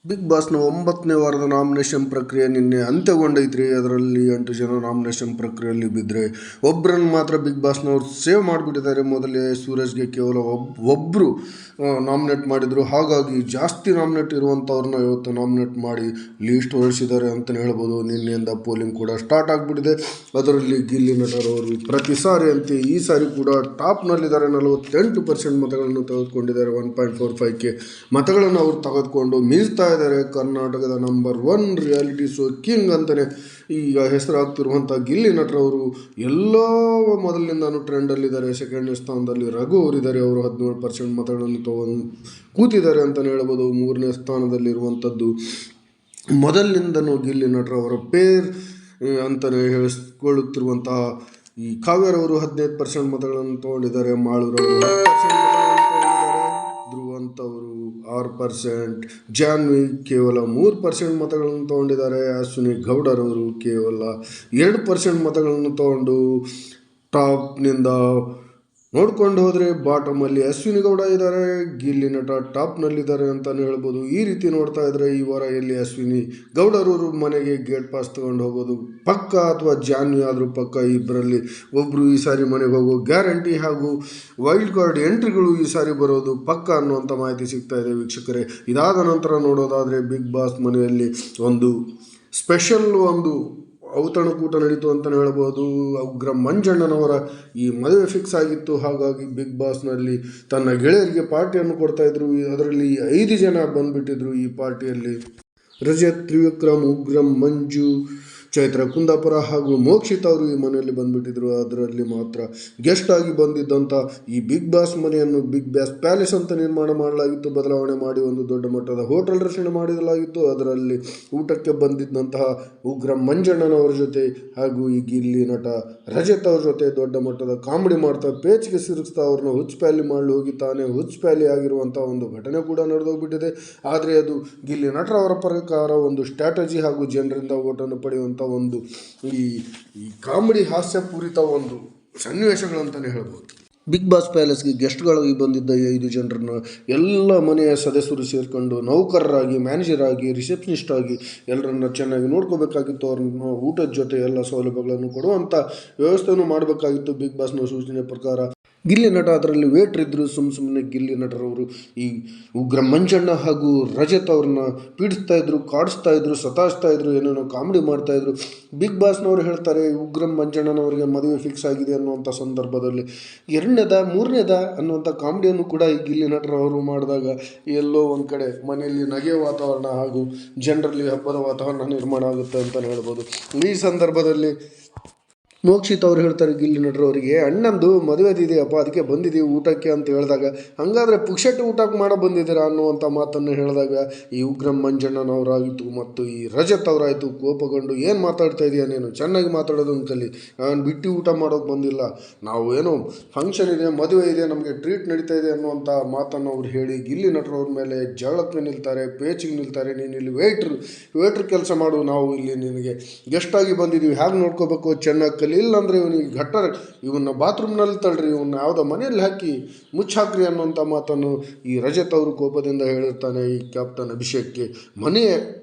Big ಬಾಸ್ನ 9ನೇ ವಾರದ nomination ಪ್ರಕ್ರಿಯೆ ನಿನ್ನೆ ಅಂತ್ಯಗೊಂಡೈತ್ರಿ. ಅದರಲ್ಲಿ 8 ಜನ ನಾಮಿನೇಷನ್ ಪ್ರಕ್ರಿಯೆಯಲ್ಲಿ ಬಿದ್ದರೆ ಒಬ್ಬರನ್ನು ಮಾತ್ರ ಬಿಗ್ ಬಾಸ್ನವ್ರು ಸೇವ್ ಮಾಡಿಬಿಟ್ಟಿದ್ದಾರೆ. ಮೊದಲೇ ಸೂರಜ್ಗೆ ಕೇವಲ ಒಬ್ಬರು ನಾಮಿನೇಟ್ ಮಾಡಿದರು. ಹಾಗಾಗಿ ಜಾಸ್ತಿ ನಾಮಿನೇಟ್ ಇರುವಂಥವ್ರನ್ನ ಇವತ್ತು ನಾಮಿನೇಟ್ ಮಾಡಿ ಲೀಸ್ಟ್ ಹೊರಡಿಸಿದ್ದಾರೆ ಅಂತಲೇ ಹೇಳ್ಬೋದು. ನಿನ್ನೆಯಿಂದ ಪೋಲಿಂಗ್ ಕೂಡ ಸ್ಟಾರ್ಟ್ ಆಗಿಬಿಟ್ಟಿದೆ. ಅದರಲ್ಲಿ ಗಿಲ್ಲಿ ನಟರವರು ಪ್ರತಿ ಸಾರಿ ಅಂತೆ ಈ ಸಾರಿ ಕೂಡ ಟಾಪ್ನಲ್ಲಿದ್ದಾರೆ. 48% ಮತಗಳನ್ನು ತೆಗೆದುಕೊಂಡಿದ್ದಾರೆ. 1.45K ಮತಗಳನ್ನು ಅವರು ತೆಗೆದುಕೊಂಡು ಮೀರ್ತಾ ಇದ್ದಾರೆ. ಕರ್ನಾಟಕದ ನಂಬರ್ 1 ರಿಯಾಲಿಟಿ ಶೋ ಕಿಂಗ್ ಅಂತಲೇ ಈಗ ಹೆಸರಾಗ್ತಿರುವಂಥ ಗಿಲ್ಲಿ ನಟರವರು ಎಲ್ಲೋ ಮೊದಲಿನಿಂದನೂ ಟ್ರೆಂಡಲ್ಲಿದ್ದಾರೆ. ಸೆಕೆಂಡ್ ಸ್ಥಾನದಲ್ಲಿ ರಘು ಅವರಿದ್ದಾರೆ. ಅವರು 17% ಮತಗಳನ್ನು ತಗೊಂಡು ಕೂತಿದ್ದಾರೆ ಅಂತಲೇ ಹೇಳ್ಬೋದು. 3ನೇ ಸ್ಥಾನದಲ್ಲಿರುವಂಥದ್ದು ಮೊದಲಿನಿಂದನೂ ಗಿಲ್ಲಿ ನಟರವರ ಪೇರ್ ಅಂತಲೇ ಹೇಳಿಕೊಳ್ಳುತ್ತಿರುವಂತಹ ಈ ಕಾವ್ಯರವರು 15% ಮತಗಳನ್ನು ತೊಗೊಂಡಿದ್ದಾರೆ. ಮಾಳೂರವರು 10% ಮತಗಳನ್ನು ತೊಗೊಂಡಿದ್ದಾರೆ. ಧ್ರುವಂತವರು 6%, ಜಾನ್ವಿ ಕೇವಲ 3% ಮತಗಳನ್ನು ತೊಗೊಂಡಿದ್ದಾರೆ. ಅಶ್ವಿನಿ ಗೌಡರವರು ಕೇವಲ 2% ಮತಗಳನ್ನು ತೊಗೊಂಡು ಟಾಪ್ನಿಂದ ನೋಡ್ಕೊಂಡು ಹೋದರೆ ಬಾಟಮಲ್ಲಿ ಅಶ್ವಿನಿ ಗೌಡ ಇದ್ದಾರೆ. ಗಿಲ್ಲಿ ನಟ ಟಾಪ್ನಲ್ಲಿದ್ದಾರೆ ಅಂತಲೇ ಹೇಳ್ಬೋದು. ಈ ರೀತಿ ನೋಡ್ತಾ ಇದ್ದರೆ ಈ ವಾರ ಎಲ್ಲಿ ಅಶ್ವಿನಿ ಗೌಡರವರು ಮನೆಗೆ ಗೇಟ್ ಪಾಸ್ ತೊಗೊಂಡು ಹೋಗೋದು ಪಕ್ಕ ಅಥವಾ ಜಾನ್ವಿ ಆದರೂ ಪಕ್ಕ. ಇಬ್ಬರಲ್ಲಿ ಒಬ್ಬರು ಈ ಸಾರಿ ಮನೆಗೆ ಹೋಗೋ ಗ್ಯಾರಂಟಿ ಹಾಗೂ ವೈಲ್ಡ್ ಕಾರ್ಡ್ ಎಂಟ್ರಿಗಳು ಈ ಸಾರಿ ಬರೋದು ಪಕ್ಕ ಅನ್ನುವಂಥ ಮಾಹಿತಿ ಸಿಗ್ತಾ ಇದೆ ವೀಕ್ಷಕರೇ. ಇದಾದ ನಂತರ ನೋಡೋದಾದರೆ ಬಿಗ್ ಬಾಸ್ ಮನೆಯಲ್ಲಿ ಒಂದು ಸ್ಪೆಷಲ್ ಔತಣಕೂಟ ನಡೀತು ಅಂತಲೇ ಹೇಳ್ಬೋದು. ಉಗ್ರ ಮಂಜಣ್ಣನವರ ಈ ಮದುವೆ ಫಿಕ್ಸ್ ಆಗಿತ್ತು. ಹಾಗಾಗಿ ಬಿಗ್ ಬಾಸ್ನಲ್ಲಿ ತನ್ನ ಗೆಳೆಯರಿಗೆ ಪಾರ್ಟಿಯನ್ನು ಕೊಡ್ತಾಯಿದ್ರು. ಅದರಲ್ಲಿ 5 ಜನ ಬಂದುಬಿಟ್ಟಿದ್ರು ಈ ಪಾರ್ಟಿಯಲ್ಲಿ. ರಜತ್, ತ್ರಿವಿಕ್ರಮ್, ಉಗ್ರಂ, ಮಂಜು, ಚೈತ್ರ ಕುಂದಾಪುರ ಹಾಗೂ ಮೋಕ್ಷಿತ್ ಅವರು ಈ ಮನೆಯಲ್ಲಿ ಬಂದುಬಿಟ್ಟಿದ್ರು. ಅದರಲ್ಲಿ ಮಾತ್ರ ಗೆಸ್ಟ್ ಆಗಿ ಬಂದಿದ್ದಂಥ ಈ ಬಿಗ್ ಬಾಸ್ ಮನೆಯನ್ನು ಬಿಗ್ ಬಾಸ್ ಪ್ಯಾಲೇಸ್ ಅಂತ ನಿರ್ಮಾಣ ಮಾಡಲಾಗಿತ್ತು. ಬದಲಾವಣೆ ಮಾಡಿ ಒಂದು ದೊಡ್ಡ ಮಟ್ಟದ ಹೋಟೆಲ್ ರಚನೆ ಮಾಡಲಾಗಿತ್ತು. ಅದರಲ್ಲಿ ಊಟಕ್ಕೆ ಬಂದಿದ್ದಂತಹ ಉಗ್ರ ಮಂಜಣ್ಣನವರ ಜೊತೆ ಹಾಗೂ ಈ ಗಿಲ್ಲಿ ನಟ ರಜತ್ ಅವ್ರ ಜೊತೆ ದೊಡ್ಡ ಮಟ್ಟದ ಕಾಮಿಡಿ ಮಾಡ್ತಾ ಪೇಚಿಗೆ ಸಿರುಗಿಸ್ತಾ ಅವ್ರನ್ನ ಹುಚ್ಚಪ್ಯಾಲಿ ಮಾಡಲು ಹೋಗಿ ತಾನೇ ಹುಚ್ಚಪ್ಯಾಲಿ ಆಗಿರುವಂಥ ಒಂದು ಘಟನೆ ಕೂಡ ನಡೆದೋಗ್ಬಿಟ್ಟಿದೆ. ಆದರೆ ಅದು ಗಿಲ್ಲಿ ನಟರವರ ಪ್ರಕಾರ ಒಂದು ಸ್ಟ್ರಾಟಜಿ ಹಾಗೂ ಜನರಿಂದ ಓಟನ್ನು ಪಡೆಯುವಂಥ ಒಂದು ಈ ಕಾಮಿಡಿ ಹಾಸ್ಯಪೂರಿತ ಒಂದು ಸನ್ನಿವೇಶಗಳಂತಲೇ ಹೇಳ್ಬೋದು. ಬಿಗ್ ಬಾಸ್ ಪ್ಯಾಲೇಸ್ಗೆ ಗೆಸ್ಟ್ಗಳಾಗಿ ಬಂದಿದ್ದ 5 ಜನರನ್ನು ಎಲ್ಲ ಮನೆಯ ಸದಸ್ಯರು ಸೇರಿಕೊಂಡು ನೌಕರರಾಗಿ, ಮ್ಯಾನೇಜರ್ ಆಗಿ, ರಿಸೆಪ್ಷನಿಸ್ಟ್ ಆಗಿ ಎಲ್ಲರನ್ನ ಚೆನ್ನಾಗಿ ನೋಡ್ಕೋಬೇಕಾಗಿತ್ತು. ಅವ್ರನ್ನ ಊಟದ ಜೊತೆ ಎಲ್ಲ ಸೌಲಭ್ಯಗಳನ್ನು ಕೊಡುವಂಥ ವ್ಯವಸ್ಥೆಯನ್ನು ಮಾಡಬೇಕಾಗಿತ್ತು ಬಿಗ್ ಬಾಸ್ನ ಸೂಚನೆ ಪ್ರಕಾರ. ಗಿಲ್ಲಿ ನಟ ಅದರಲ್ಲಿ ವೇಟ್ರ್ ಇದ್ದರು. ಸುಮ್ಮನೆ ಗಿಲ್ಲಿ ನಟರವರು ಈ ಉಗ್ರ ಮಂಜಣ್ಣ ಹಾಗೂ ರಜತ್ ಅವ್ರನ್ನ ಪೀಡಿಸ್ತಾ ಇದ್ರು, ಕಾಡಿಸ್ತಾ ಇದ್ರು, ಸತಾಯಿಸ್ತಾ ಇದ್ರು, ಏನೇನೋ ಕಾಮಿಡಿ ಮಾಡ್ತಾಯಿದ್ರು. ಬಿಗ್ ಬಾಸ್ನವರು ಹೇಳ್ತಾರೆ ಉಗ್ರ ಮಂಜಣ್ಣನವರಿಗೆ ಮದುವೆ ಫಿಕ್ಸ್ ಆಗಿದೆ ಅನ್ನುವಂಥ ಸಂದರ್ಭದಲ್ಲಿ 2ನೇದ 3ನೇದ ಅನ್ನುವಂಥ ಕಾಮಿಡಿಯನ್ನು ಕೂಡ ಈ ಗಿಲ್ಲಿ ನಟರವರು ಮಾಡಿದಾಗ ಎಲ್ಲೋ ಒಂದು ಕಡೆ ಮನೆಯಲ್ಲಿ ನಗೆಯ ವಾತಾವರಣ ಹಾಗೂ ಜನರಲ್ಲಿ ಹಬ್ಬದ ವಾತಾವರಣ ನಿರ್ಮಾಣ ಆಗುತ್ತೆ ಅಂತಲೇ ಹೇಳ್ಬೋದು. ಈ ಸಂದರ್ಭದಲ್ಲಿ ಮೋಕ್ಷಿತ್ ಅವ್ರು ಹೇಳ್ತಾರೆ ಗಿಲ್ಲಿ ನಟರವರಿಗೆ, ಅಣ್ಣಂದು ಮದುವೆದಿದೆಯಪ್ಪ, ಅದಕ್ಕೆ ಬಂದಿದ್ದೀವಿ ಊಟಕ್ಕೆ ಅಂತ ಹೇಳಿದಾಗ, ಹಾಗಾದರೆ ಪುಕ್ಷಟ್ಟು ಊಟಕ್ಕೆ ಮಾಡೋ ಬಂದಿದ್ದೀರಾ ಅನ್ನುವಂಥ ಮಾತನ್ನು ಹೇಳಿದಾಗ ಈ ಉಗ್ರ ಮಂಜಣ್ಣನವರಾಗಿತ್ತು ಮತ್ತು ಈ ರಜತ್ ಅವರಾಯಿತು ಕೋಪಗೊಂಡು, ಏನು ಮಾತಾಡ್ತಾ ಇದೆಯಾ ನೀನು, ಚೆನ್ನಾಗಿ ಮಾತಾಡೋದನ್ನು ಕಲಿ, ನಾನು ಬಿಟ್ಟು ಊಟ ಮಾಡೋಕ್ಕೆ ಬಂದಿಲ್ಲ, ನಾವು ಏನೋ ಫಂಕ್ಷನ್ ಇದೆ, ಮದುವೆ ಇದೆ, ನಮಗೆ ಟ್ರೀಟ್ ನಡೀತಾ ಇದೆ ಅನ್ನುವಂಥ ಮಾತನ್ನು ಅವ್ರು ಹೇಳಿ ಗಿಲ್ಲಿ ನಟರವ್ರ ಮೇಲೆ ಜಗಳಕ್ಕೆ ನಿಲ್ತಾರೆ, ಪೇಚಿಗೆ ನಿಲ್ತಾರೆ. ನೀನು ಇಲ್ಲಿ ವೇಟ್ರ್ ಕೆಲಸ ಮಾಡು, ನಾವು ಇಲ್ಲಿ ನಿನಗೆ ಗೆಸ್ಟಾಗಿ ಬಂದಿದ್ದೀವಿ, ಹೇಗೆ ನೋಡ್ಕೋಬೇಕು ಚೆನ್ನಾಗಿ ಕಲಿ, ಇಲ್ಲಾಂದರೆ ಇವನಿಗೆ ಇವನ್ನ ಬಾತ್ರೂಮ್ನಲ್ಲಿ ತಳ್ಳ್ರಿ, ಇವನ್ನ ಯಾವುದೋ ಮನೆಯಲ್ಲಿ ಹಾಕಿ ಮುಚ್ಚಾಕ್ರಿ ಅನ್ನುವಂಥ ಮಾತನ್ನು ಈ ರಜತ್ ಅವರು ಕೋಪದಿಂದ ಹೇಳಿರ್ತಾನೆ ಈ ಕ್ಯಾಪ್ಟನ್ ಅಭಿಷೇಕ್ಗೆ, ಮನೆಯ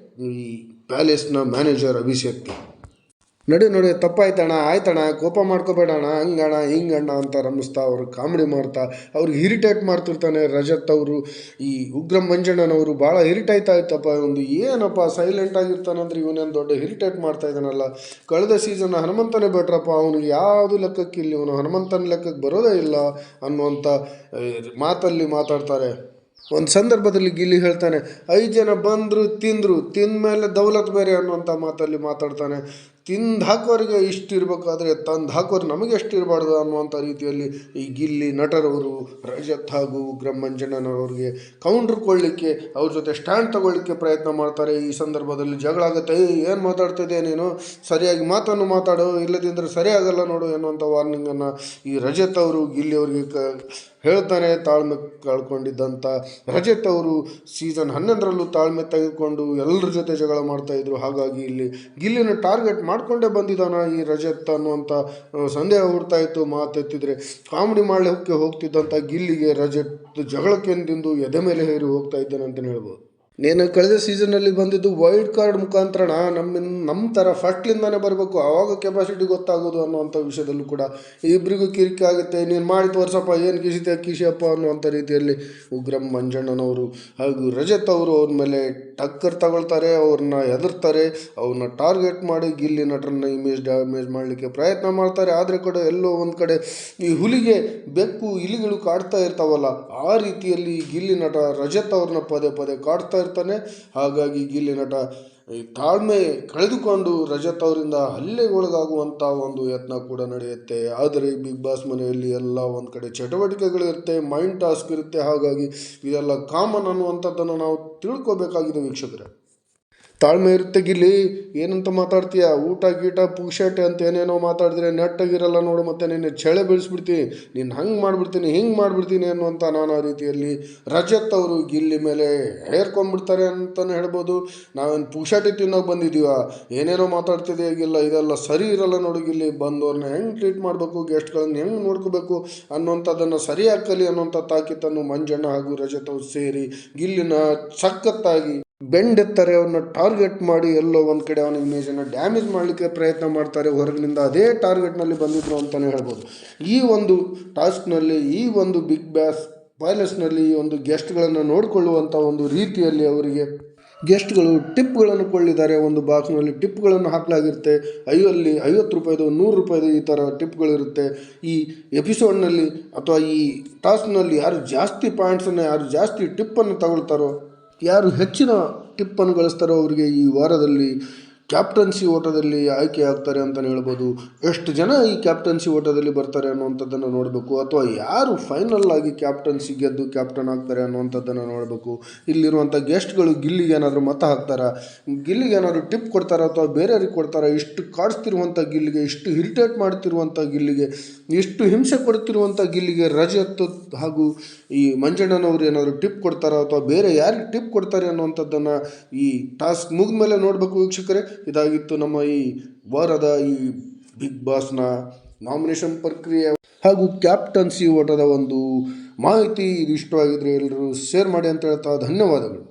ಈ ಪ್ಯಾಲೇಸ್ನ ಮ್ಯಾನೇಜರ್ ಅಭಿಷೇಕ್ಗೆ. ನಡೆ ತಪ್ಪಾಯ್ತಣ್ಣ, ಆಯ್ತಣ್ಣ, ಕೋಪ ಮಾಡ್ಕೋಬೇಡಣ್ಣ, ಹಂಗಣ್ಣ ಹಿಂಗಣ್ಣ ಅಂತ ರಮಿಸ್ತಾ ಅವರು ಕಾಮಿಡಿ ಮಾಡ್ತಾ ಅವ್ರಿಗೆ ಇರಿಟೇಟ್ ಮಾಡ್ತಿರ್ತಾನೆ ರಜತ್ ಅವರು. ಈ ಉಗ್ರ ಮಂಜಣ್ಣನವರು ಭಾಳ ಇರಿಟೇಟ್ ಆಯ್ತಪ್ಪ, ಒಂದು ಏನಪ್ಪ ಸೈಲೆಂಟ್ ಆಗಿರ್ತಾನಂದ್ರೆ ಇವನೇನು ದೊಡ್ಡ ಇರಿಟೇಟ್ ಮಾಡ್ತಾ ಇದ್ದಾನಲ್ಲ, ಕಳೆದ ಸೀಸನ್ ಹನುಮಂತನೇ ಬೆಟ್ರಪ್ಪ, ಅವನಿಗೆ ಯಾವುದು ಲೆಕ್ಕಕ್ಕಿಲ್ಲ, ಇವನು ಹನುಮಂತನ ಲೆಕ್ಕಕ್ಕೆ ಬರೋದೇ ಇಲ್ಲ ಅನ್ನುವಂಥ ಮಾತಲ್ಲಿ ಮಾತಾಡ್ತಾರೆ. ಒಂದು ಸಂದರ್ಭದಲ್ಲಿ ಗಿಲ್ಲಿ ಹೇಳ್ತಾನೆ 5 ಜನ ಬಂದರು, ತಿಂದ ಮೇಲೆ ದೌಲತ್ ಬೇರೆ ಅನ್ನುವಂಥ ಮಾತಲ್ಲಿ ಮಾತಾಡ್ತಾನೆ. ತಿಂದು ಹಾಕೋರಿಗೆ ಇಷ್ಟು ಇರಬೇಕಾದ್ರೆ ತಂದು ಹಾಕೋರು ನಮಗೆ ಎಷ್ಟು ಇರಬಾರ್ದು ಅನ್ನುವಂಥ ರೀತಿಯಲ್ಲಿ ಈ ಗಿಲ್ಲಿ ನಟರವರು ರಜತ್ ಹಾಗೂ ಉಗ್ರ ಮಂಜಣ್ಣನವ್ರಿಗೆ ಕೌಂಟ್ರ್ ಕೊಡಲಿಕ್ಕೆ, ಅವ್ರ ಜೊತೆ ಸ್ಟ್ಯಾಂಡ್ ತಗೊಳ್ಳಿಕ್ಕೆ ಪ್ರಯತ್ನ ಮಾಡ್ತಾರೆ. ಈ ಸಂದರ್ಭದಲ್ಲಿ ಜಗಳ ಆಗುತ್ತೆ. ಏನು ಮಾತಾಡ್ತಿದ್ದೆ ನೀನು, ಸರಿಯಾಗಿ ಮಾತನ್ನು ಮಾತಾಡು, ಇಲ್ಲದಿದ್ದರೆ ಸರಿಯಾಗಲ್ಲ ನೋಡು ಎನ್ನುವಂಥ ವಾರ್ನಿಂಗನ್ನು ಈ ರಜತ್ ಅವರು ಗಿಲ್ಲಿ ಅವರಿಗೆ ಹೇಳ್ತಾನೆ. ತಾಳ್ಮೆ ಕಳ್ಕೊಂಡಿದ್ದಂಥ ರಜತ್ ಅವರು ಸೀಸನ್ 11ರಲ್ಲೂ ತಾಳ್ಮೆ ತೆಗೆದುಕೊಂಡು ಎಲ್ಲರ ಜೊತೆ ಜಗಳ ಮಾಡ್ತಾಯಿದ್ರು. ಹಾಗಾಗಿ ಇಲ್ಲಿ ಗಿಲ್ಲಿನ ಟಾರ್ಗೆಟ್ ಮಾಡಿಕೊಂಡೇ ಬಂದಿದ್ದಾನ ಈ ರಜತ್ ಅನ್ನುವಂಥ ಸಂದೇಹ ಹುಡ್ತಾಯಿತ್ತು. ಮಾತೆತ್ತಿದ್ರೆ ಕಾಮಿಡಿ ಮಾಡಲಿಕ್ಕೆ ಹೋಗ್ತಿದ್ದಂಥ ಗಿಲ್ಲಿಗೆ ರಜತ್ ಜಗಳಕ್ಕೆಂದು ಎದೆ ಮೇಲೆ ಹೇರಿ ಹೋಗ್ತಾ ಇದ್ದಾನೆ ಅಂತಲೇ ಹೇಳ್ಬೋದು. ನೀನು ಕಳೆದ ಸೀಸನಲ್ಲಿ ಬಂದಿದ್ದು ವೈಲ್ಡ್ ಕಾರ್ಡ್ ಮುಖಾಂತರಣ ನಮ್ಮ ಥರ ಫಸ್ಟ್ಲಿಂದಾನೇ ಬರಬೇಕು, ಆವಾಗ ಕೆಪಾಸಿಟಿ ಗೊತ್ತಾಗೋದು ಅನ್ನುವಂಥ ವಿಷಯದಲ್ಲೂ ಕೂಡ ಇಬ್ಬರಿಗೂ ಕಿರಿಕಿ ಆಗುತ್ತೆ. ನೀನು ಮಾಡಿ ತೋರ್ಸಪ್ಪ, ಏನು ಕಿಸಿಯಪ್ಪ ಅನ್ನುವಂಥ ರೀತಿಯಲ್ಲಿ ಉಗ್ರಂ ಮಂಜಣ್ಣನವರು ಹಾಗೂ ರಜತ್ ಅವರು ಅವ್ರ ಮೇಲೆ ಟಕ್ಕರ್ ತಗೊಳ್ತಾರೆ, ಅವ್ರನ್ನ ಎದುರ್ತಾರೆ, ಅವ್ರನ್ನ ಟಾರ್ಗೆಟ್ ಮಾಡಿ ಗಿಲ್ಲಿ ನಟರನ್ನ ಇಮೇಜ್ ಡ್ಯಾಮೇಜ್ ಮಾಡಲಿಕ್ಕೆ ಪ್ರಯತ್ನ ಮಾಡ್ತಾರೆ. ಆದರೆ ಕೂಡ ಎಲ್ಲೋ ಒಂದು ಕಡೆ ಈ ಹುಲಿಗೆ ಬೆಕ್ಕು ಇಲಿಗಳು ಕಾಡ್ತಾ ಇರ್ತಾವಲ್ಲ, ಆ ರೀತಿಯಲ್ಲಿ ಗಿಲ್ಲಿ ನಟ ರಜತ್ ಅವ್ರನ್ನ ಪದೇ ಪದೇ ಕಾಡ್ತಾ ಇರ್ತಾನೆ. ಹಾಗಾಗಿ ಗಿಲ್ಲಿ ನಟ ತಾಳ್ಮೆ ಕಳೆದುಕೊಂಡು ರಜತ್ ಅವರಿಂದ ಹಲ್ಲೆಗೊಳಗಾಗುವಂಥ ಒಂದು ಯತ್ನ ಕೂಡ ನಡೆಯುತ್ತೆ. ಆದರೆ ಬಿಗ್ ಬಾಸ್ ಮನೆಯಲ್ಲಿ ಎಲ್ಲ ಒಂದು ಕಡೆ ಚಟುವಟಿಕೆಗಳಿರುತ್ತೆ, ಮೈಂಡ್ ಟಾಸ್ಕ್ ಇರುತ್ತೆ. ಹಾಗಾಗಿ ಇದೆಲ್ಲ ಕಾಮನ್ ಅನ್ನುವಂಥದ್ದನ್ನು ನಾವು ತಿಳ್ಕೊಬೇಕಾಗಿದೆ ವೀಕ್ಷಕರೇ. ತಾಳ್ಮೆ ಇರುತ್ತೆ. ಗಿಲ್ಲಿ ಏನಂತ ಮಾತಾಡ್ತೀಯ, ಊಟ ಗೀಟ ಪುಕ್ಷಟೆ ಅಂತ ಏನೇನೋ ಮಾತಾಡಿದ್ರೆ ನೆಟ್ಟಾಗಿರಲ್ಲ ನೋಡು, ಮತ್ತು ನಿನ್ನೆ ಚಳೆ ಬೀಳಿಸ್ಬಿಡ್ತೀನಿ, ನೀನು ಹಂಗೆ ಮಾಡಿಬಿಡ್ತೀನಿ ಹಿಂಗೆ ಮಾಡಿಬಿಡ್ತೀನಿ ಅನ್ನುವಂಥ ನಾನಾ ರೀತಿಯಲ್ಲಿ ರಜತ್ ಅವರು ಗಿಲ್ಲಿ ಮೇಲೆ ಹೇರ್ಕೊಂಡ್ಬಿಡ್ತಾರೆ ಅಂತಲೇ ಹೇಳ್ಬೋದು. ನಾವೇನು ಪುಕ್ಷಟೆ ತಿನ್ನೋಕೆ ಬಂದಿದ್ದೀವ, ಏನೇನೋ ಮಾತಾಡ್ತಿದ್ದೆ ಈಗಿಲ್ಲ, ಇದೆಲ್ಲ ಸರಿ ಇರಲ್ಲ ನೋಡು. ಗಿಲ್ಲಿ ಬಂದವ್ರನ್ನ ಹೆಂಗೆ ಟ್ರೀಟ್ ಮಾಡಬೇಕು, ಗೆಸ್ಟ್ಗಳನ್ನ ಹೆಂಗೆ ನೋಡ್ಕೋಬೇಕು ಅನ್ನೋಂಥದ್ದನ್ನು ಸರಿಯಾಗಿ ಕಲಿ ಅನ್ನೋಂಥ ತಾಕೀತನ್ನು ಮಂಜಣ್ಣ ಹಾಗೂ ರಜತ್ ಅವರು ಸೇರಿ ಗಿಲ್ಲಿನ ಸಖತ್ತಾಗಿ ಬೆಂಡೆತ್ತಾರೆ. ಅವನ್ನ ಟಾರ್ಗೆಟ್ ಮಾಡಿ ಎಲ್ಲೋ ಒಂದು ಕಡೆ ಅವನ ಇಮೇಜನ್ನು ಡ್ಯಾಮೇಜ್ ಮಾಡಲಿಕ್ಕೆ ಪ್ರಯತ್ನ ಮಾಡ್ತಾರೆ. ಹೊರಗಿನಿಂದ ಅದೇ ಟಾರ್ಗೆಟ್ನಲ್ಲಿ ಬಂದಿದ್ರು ಅಂತಲೇ ಹೇಳ್ಬೋದು. ಈ ಒಂದು ಟಾಸ್ಕ್ನಲ್ಲಿ, ಈ ಒಂದು ಬಿಗ್ ಬಾಸ್ ಪ್ಯಾಲೇಸ್ನಲ್ಲಿ ಈ ಒಂದು ಗೆಸ್ಟ್ಗಳನ್ನು ನೋಡಿಕೊಳ್ಳುವಂಥ ಒಂದು ರೀತಿಯಲ್ಲಿ ಅವರಿಗೆ ಗೆಸ್ಟ್ಗಳು ಟಿಪ್ಗಳನ್ನು ಕೊಳ್ಳಿದ್ದಾರೆ. ಒಂದು ಬಾಕ್ಸ್ನಲ್ಲಿ ಟಿಪ್ಗಳನ್ನು ಹಾಕಲಾಗಿರುತ್ತೆ. ಅಲ್ಲಿ 50 ರೂಪಾಯಿದು 100 ರೂಪಾಯಿದು ಈ ಥರ ಟಿಪ್ಗಳಿರುತ್ತೆ. ಈ ಎಪಿಸೋಡ್ನಲ್ಲಿ ಅಥವಾ ಈ ಟಾಸ್ಕ್ನಲ್ಲಿ ಯಾರು ಜಾಸ್ತಿ ಪಾಯಿಂಟ್ಸನ್ನು, ಯಾರು ಜಾಸ್ತಿ ಟಿಪ್ಪನ್ನು ತಗೊಳ್ತಾರೋ, ಯಾರು ಹೆಚ್ಚಿನ ಟಿಪ್ಪನ್ನು ಗಳಿಸ್ತಾರೋ ಅವರಿಗೆ ಈ ವಾರದಲ್ಲಿ ಕ್ಯಾಪ್ಟನ್ಸಿ ಓಟದಲ್ಲಿ ಆಯ್ಕೆ ಆಗ್ತಾರೆ ಅಂತಲೇ ಹೇಳ್ಬೋದು. ಎಷ್ಟು ಜನ ಈ ಕ್ಯಾಪ್ಟನ್ಸಿ ಓಟದಲ್ಲಿ ಬರ್ತಾರೆ ಅನ್ನುವಂಥದ್ದನ್ನು ನೋಡಬೇಕು, ಅಥವಾ ಯಾರು ಫೈನಲ್ ಆಗಿ ಕ್ಯಾಪ್ಟನ್ಸಿ ಗೆದ್ದು ಕ್ಯಾಪ್ಟನ್ ಆಗ್ತಾರೆ ಅನ್ನುವಂಥದ್ದನ್ನು ನೋಡಬೇಕು. ಇಲ್ಲಿರುವಂಥ ಗೆಸ್ಟ್ಗಳು ಗಿಲ್ಲಿಗೆ ಏನಾದರೂ ಮತ ಹಾಕ್ತಾರಾ, ಗಿಲ್ಲಿಗೆ ಏನಾದರೂ ಟಿಪ್ ಕೊಡ್ತಾರಾ ಅಥವಾ ಬೇರೆಯವ್ರಿಗೆ ಕೊಡ್ತಾರಾ, ಇಷ್ಟು ಕಾಡಿಸ್ತಿರುವಂಥ ಗಿಲ್ಲಿಗೆ, ಇಷ್ಟು ಇರಿಟೇಟ್ ಮಾಡ್ತಿರುವಂಥ ಗಿಲ್ಲಿಗೆ, ಇಷ್ಟು ಹಿಂಸೆ ಕೊಡ್ತಿರುವಂಥ ಗಿಲ್ಲಿಗೆ ರಜತ್ ಹಾಗೂ ಈ ಮಂಜಣ್ಣನವರು ಏನಾದರೂ ಟಿಪ್ ಕೊಡ್ತಾರಾ ಅಥವಾ ಬೇರೆ ಯಾರಿಗೆ ಟಿಪ್ ಕೊಡ್ತಾರೆ ಅನ್ನುವಂಥದ್ದನ್ನು ಈ ಟಾಸ್ಕ್ ಮುಗಿದ ಮೇಲೆ ನೋಡಬೇಕು ವೀಕ್ಷಕರೇ. ಇದಾಗಿತ್ತು ನಮ್ಮ ಈ ವಾರದ ಈ ಬಿಗ್ ಬಾಸ್ನ ನಾಮಿನೇಷನ್ ಪ್ರಕ್ರಿಯೆ ಹಾಗೂ ಕ್ಯಾಪ್ಟನ್ಸಿ ಓಟದ ಒಂದು ಮಾಹಿತಿ. ಇದು ಇಷ್ಟವಾಗಿದ್ದರೆ ಎಲ್ಲರೂ ಶೇರ್ ಮಾಡಿ ಅಂತ ಹೇಳ್ತಾ ಧನ್ಯವಾದಗಳು.